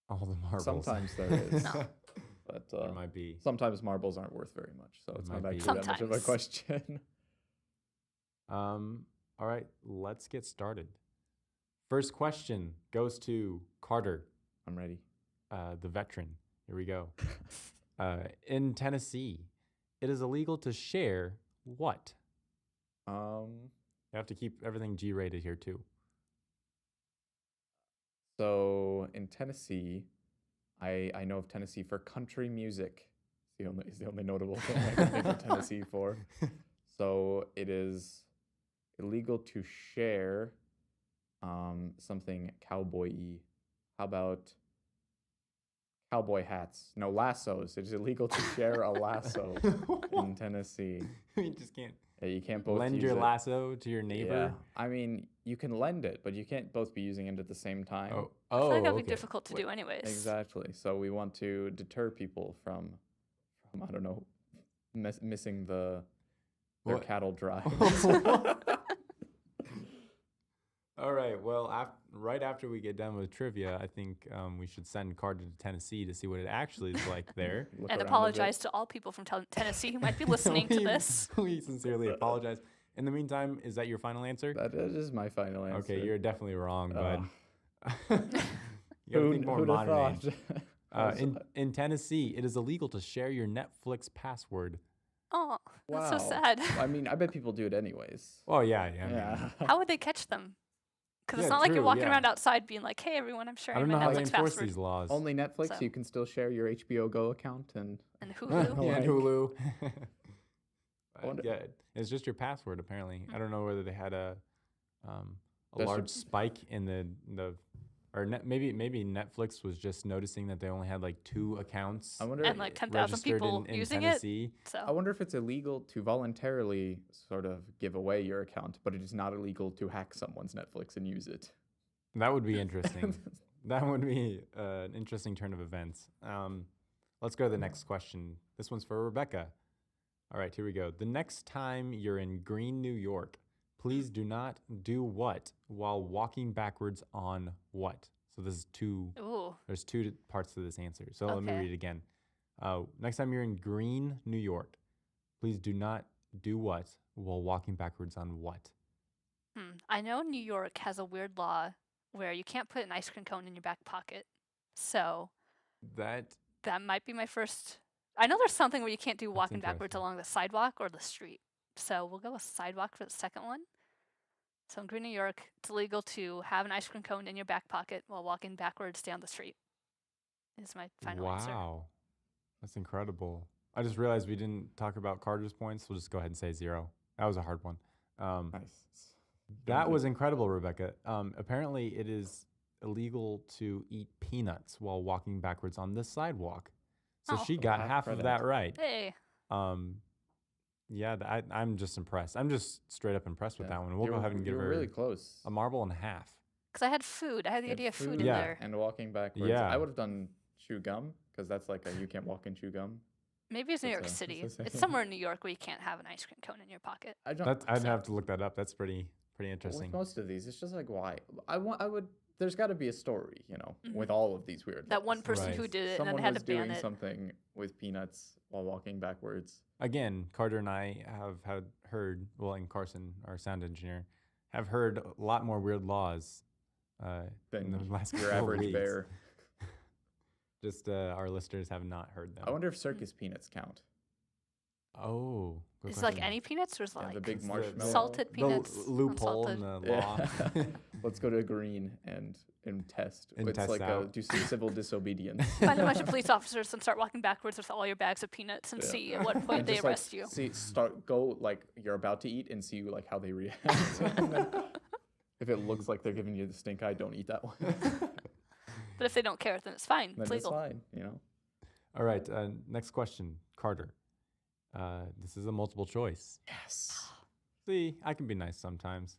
All the marbles.
Sometimes there is.
No.
But
there might be.
Sometimes marbles aren't worth very much, so it's not actually that much of a question.
All right, let's get started. First question goes to Carter.
I'm ready.
The veteran. Here we go. In Tennessee, it is illegal to share what? You have to keep everything G-rated here too.
So in Tennessee, I know of Tennessee for country music. It's the only notable thing I can think of Tennessee for. So it is illegal to share something cowboy-y. How about cowboy hats? No, lassos. It is illegal to share a lasso in Tennessee.
You just can't.
Yeah, you can't both
lend your lasso to your neighbor.
Yeah. I mean, you can lend it, but you can't both be using it at the same time.
I feel like that'd be difficult to do anyways.
Exactly. So we want to deter people from I don't know, missing their cattle drives.
All right. Well, right after we get done with trivia, I think we should send Carter to Tennessee to see what it actually is like there.
And apologize to all people from Tennessee who might be listening to this.
We sincerely apologize. In the meantime, is that your final answer?
That is my final answer.
Okay, you're definitely wrong, bud. You gotta think more modern age. In Tennessee, it is illegal to share your Netflix password.
Oh, that's so sad.
I mean, I bet people do it anyways.
Oh, yeah.
How would they catch them? Because it's not like you're walking around outside being like, hey, everyone, I'm sharing my Netflix password. I don't know how they enforce
these laws.
Only Netflix, so you can still share your HBO Go account and
Hulu.
And Hulu. Yeah, it's just your password, apparently. I don't know whether they had a large spike in the or maybe Netflix was just noticing that they only had like 2 accounts.
And like 10,000 people
in
using
Tennessee.
It. So
I wonder if it's illegal to voluntarily sort of give away your account, but it is not illegal to hack someone's Netflix and use it.
That would be interesting. That would be an interesting turn of events. Let's go to the next question. This one's for Rebecca. All right, here we go. The next time you're in Green, New York, please do not do what while walking backwards on what? So this is there's 2 parts to this answer. So let me read it again. Next time you're in Green, New York, please do not do what while walking backwards on what?
I know New York has a weird law where you can't put an ice cream cone in your back pocket. So that might be my first. I know there's something where you can't do walking backwards along the sidewalk or the street. So we'll go with sidewalk for the second one. So in Green, New York, it's illegal to have an ice cream cone in your back pocket while walking backwards down the street. Is my final answer.
Wow. That's incredible. I just realized we didn't talk about Carter's points. We'll just go ahead and say 0. That was a hard one.
Nice.
That was incredible, Rebecca. Apparently, it is illegal to eat peanuts while walking backwards on the sidewalk. So she got half of that right.
Hey.
Yeah, I'm just impressed. I'm just straight up impressed with that one. We'll go ahead and give her
really close.
A marble and a half.
Because I had food. I had the idea of food in there.
And walking backwards.
Yeah.
I would have done chew gum because that's like you can't walk and chew gum.
Maybe it's New York City. It's somewhere in New York where you can't have an ice cream cone in your pocket.
I'd have to look that up. That's pretty pretty interesting.
With most of these, it's just like, why? There's got to be a story, with all of these weird
That
laws.
one person who did it and then had to ban
Someone was doing
it.
something with peanuts while walking backwards.
Again, Carter and I have heard, and Carson, our sound engineer, have heard a lot more weird laws in the last
your
couple
average
weeks.
bear.
Just our listeners have not heard them.
I wonder if circus peanuts count.
Oh, good
Is it
question.
like any peanuts or is it like
the big marshmallow?
salted peanuts?
The loophole in the law.
Let's go to green and test.
And
it's
test
like
out.
do some civil disobedience.
Find a bunch of police officers and start walking backwards with all your bags of peanuts and see at what point
And
they
just,
arrest you.
Go like you're about to eat and see like how they react. And then if it looks like they're giving you the stink eye, don't eat that one.
But if they don't care, then it's fine.
Then
it's legal.
It's fine,
All right, next question, Carter. This is a multiple choice.
Yes.
See, I can be nice sometimes.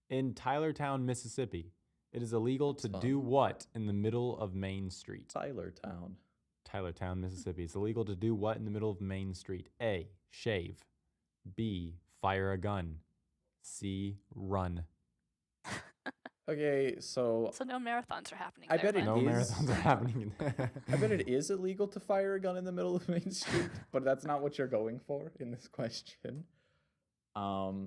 In Tylertown, Mississippi, it is illegal to do what in the middle of Main Street? Tylertown, Mississippi. It's illegal to do what in the middle of Main Street? A, shave. B, fire a gun. C, run.
Okay, so
no marathons are happening.
I bet it
No
is.
marathons are happening.
I bet it is illegal to fire a gun in the middle of Main Street, but that's not what you're going for in this question.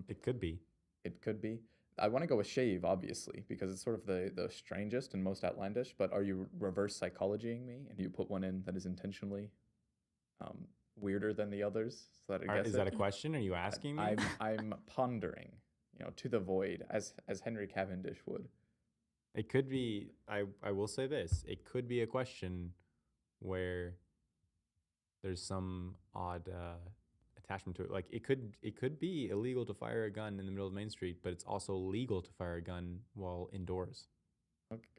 It could be.
It could be. I want to go with shave, obviously, because it's sort of the strangest and most outlandish. But are you reverse psychologying me, and do you put one in that is intentionally weirder than the others? So that
Is that a question? Are you asking me?
I'm pondering, to the void, as Henry Cavendish would.
It could be. I will say this. It could be a question where there's some odd attachment to it. Like it could be illegal to fire a gun in the middle of Main Street, but it's also legal to fire a gun while indoors.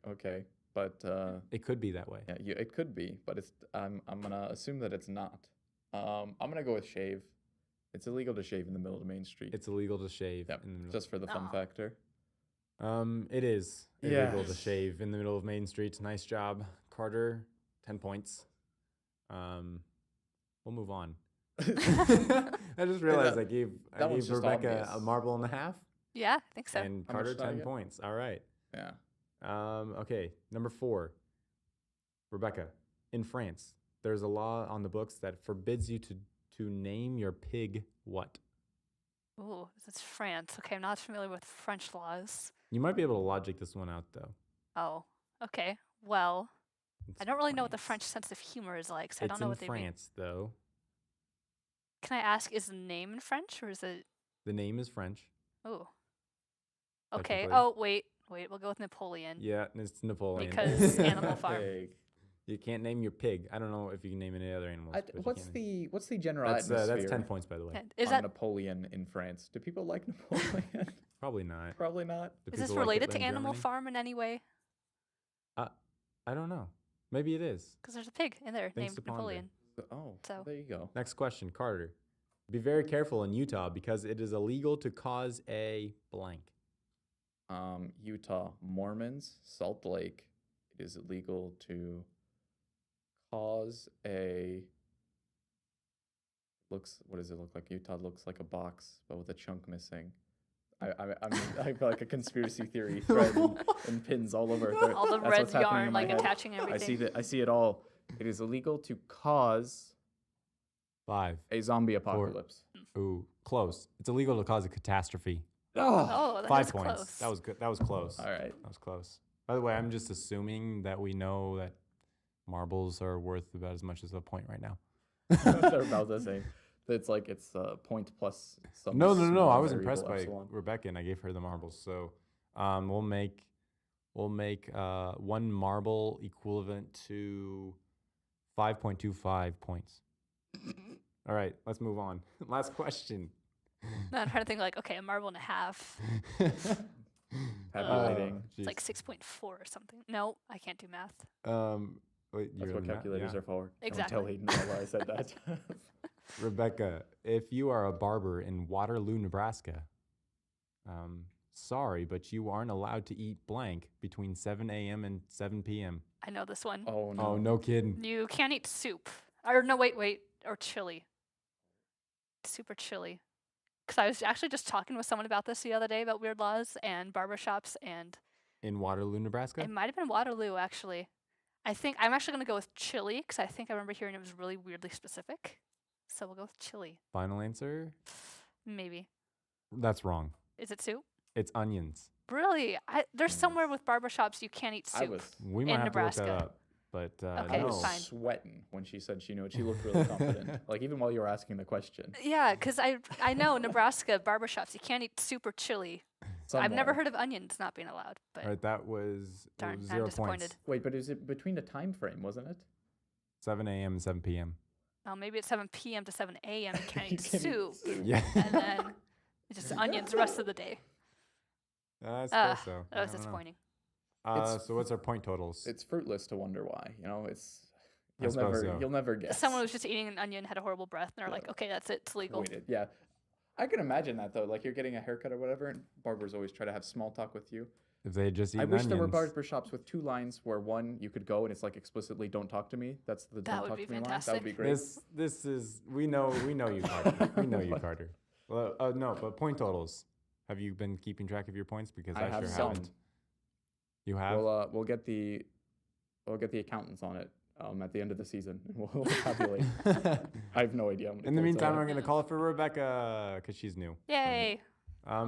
Okay, but
it could be that way.
Yeah, it could be, but I'm gonna assume that it's not. I'm gonna go with shave. It's illegal to shave in the middle of Main Street.
It's illegal to shave.
Yep,
in the middle.
Just for the fun factor.
It is illegal to shave in the middle of Main Street. Nice job, Carter. 10 points. We'll move on. I just realized I gave Rebecca a marble and a half.
Yeah, I think so.
And Carter 10 points. All right.
Yeah.
Okay, number 4. Rebecca, in France, there's a law on the books that forbids you to name your pig what?
Ooh, it's France. Okay, I'm not familiar with French laws.
You might be able to logic this one out, though.
Oh, okay. Well, I don't really know what the French sense of humor is like, so I don't know what they mean.
It's in France, though.
Can I ask, is the name in French, or is it...
The name is French.
Oh. Okay. Oh, wait. We'll go with Napoleon.
Yeah, it's Napoleon.
Because Animal Farm.
You can't name your pig. I don't know if you can name any other animals.
What's the general atmosphere?
That's 10 points, by the way.
Is that
Napoleon in France? Do people like Napoleon?
Probably not.
Probably not.
Is this related to Animal Farm in any way?
I don't know. Maybe it is.
Because there's a pig in there named Napoleon.
So there you go.
Next question, Carter. Be very careful in Utah because it is illegal to cause a blank.
Utah Mormons, Salt Lake. It is illegal to cause a. What does it look like? Utah looks like a box, but with a chunk missing. I feel like a conspiracy theory thread and pins all over.
All the red yarn, like attaching everything.
I see it all. It is illegal to cause
5.
A zombie apocalypse.
4. Ooh, close. It's illegal to cause a catastrophe.
Oh, that
5
points.
Close. That was good. That was close.
All right.
That was close. By the way, I'm just assuming that we know that marbles are worth about as much as a point right now.
They're about the same. It's like it's a point plus some.
No. I was impressed by Rebecca, and I gave her the marbles. So, we'll make 1 marble equivalent to 5.25 points. All right, let's move on. Last question.
No, I'm trying to think like, okay, a marble and a half.
Tabulating.
It's like 6.4 or something. No, I can't do math.
That's what calculators are for.
Exactly.
Don't tell Hayden why I said that.
Rebecca, if you are a barber in Waterloo, Nebraska, sorry, but you aren't allowed to eat blank between 7 a.m. and 7 p.m.
I know this one.
Oh, no.
Oh, no kidding.
You can't eat soup. Or no, wait. Or chili. Soup or chili. because I was actually just talking with someone about this the other day about weird laws and barbershops, and
In Waterloo, Nebraska?
it might have been Waterloo, actually. I think I'm actually going to go with chili because I think I remember hearing it was really weirdly specific. So we'll go with chili.
Final answer?
Maybe.
That's wrong.
Is it soup?
It's onions.
Really? There's somewhere with barbershops you can't eat soup.
We might
in
have
Nebraska.
to look that up. But
Okay,
I
no.
was
fine.
sweating when she said she knew it. She looked really confident. Like, even while you were asking the question.
Yeah, because I know Nebraska barbershops, you can't eat soup or chili. I've never
Somewhere.
heard of onions not being allowed. But
All right, that was,
darn,
it was
I'm
0
disappointed.
points.
Wait, but is it between the time frame, wasn't it?
7 a.m. and 7 p.m.
Oh, maybe it's 7 p.m. to 7 a.m. You can't
You
eat
can't eat
soup.
soup.
Yeah.
And then just onions the rest of the day.
I suppose so.
That
I
was
don't know.
disappointing.
So what's our point totals?
It's fruitless to wonder why. You know,
I suppose so.
you'll never guess.
Someone was just eating an onion, had a horrible breath, and they're like, okay, that's it. It's legal.
Waited. Yeah. I can imagine that, though. Like, you're getting a haircut or whatever, and barbers always try to have small talk with you.
If they had just eaten
I wish
onions.
there were barber shops with 2 lines where one, you could go and it's like explicitly "Don't talk to me." That's the
That
"Don't
would
talk
be
to me" line. That
fantastic.
would be great.
This is we know you, Carter. We know you, Carter. Well, no, but point totals. Have you been keeping track of your points? Because I
have
sure
some.
haven't. You have?
We'll get the accountants on it at the end of the season, and we'll tabulate. I have no idea. How many
In the
points I
meantime,
have.
we're gonna call it for Rebecca because she's new.
Yay.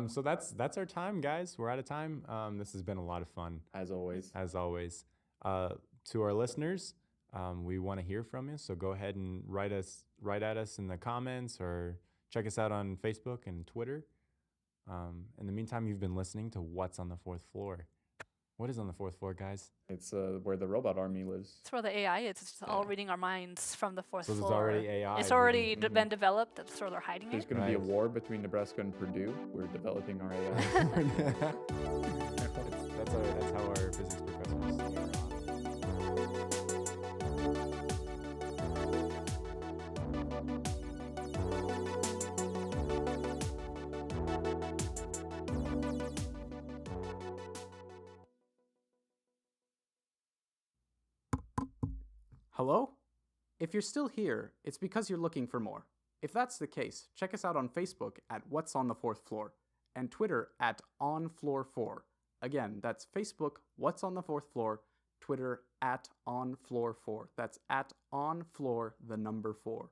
So that's our time, guys. We're out of time. This has been a lot of fun,
As always.
To our listeners, we want to hear from you. So go ahead and write at us in the comments or check us out on Facebook and Twitter. In the meantime, you've been listening to What's on the Fourth Floor. What is on the 4th floor, guys?
It's where the robot army lives.
It's where the AI is. It's all reading our minds from the 4th
So
floor.
there's already AI.
It's already been developed. That's where they're hiding
There's
it.
going to be a
Right.
war between Nebraska and Purdue. We're developing our AI.
That's how our physics professors.
Hello? If you're still here, it's because you're looking for more. If that's the case, check us out on Facebook at What's on the Fourth Floor and Twitter at OnFloor4. Again, that's Facebook, What's on the Fourth Floor, Twitter at OnFloor4. That's at OnFloor, the number 4.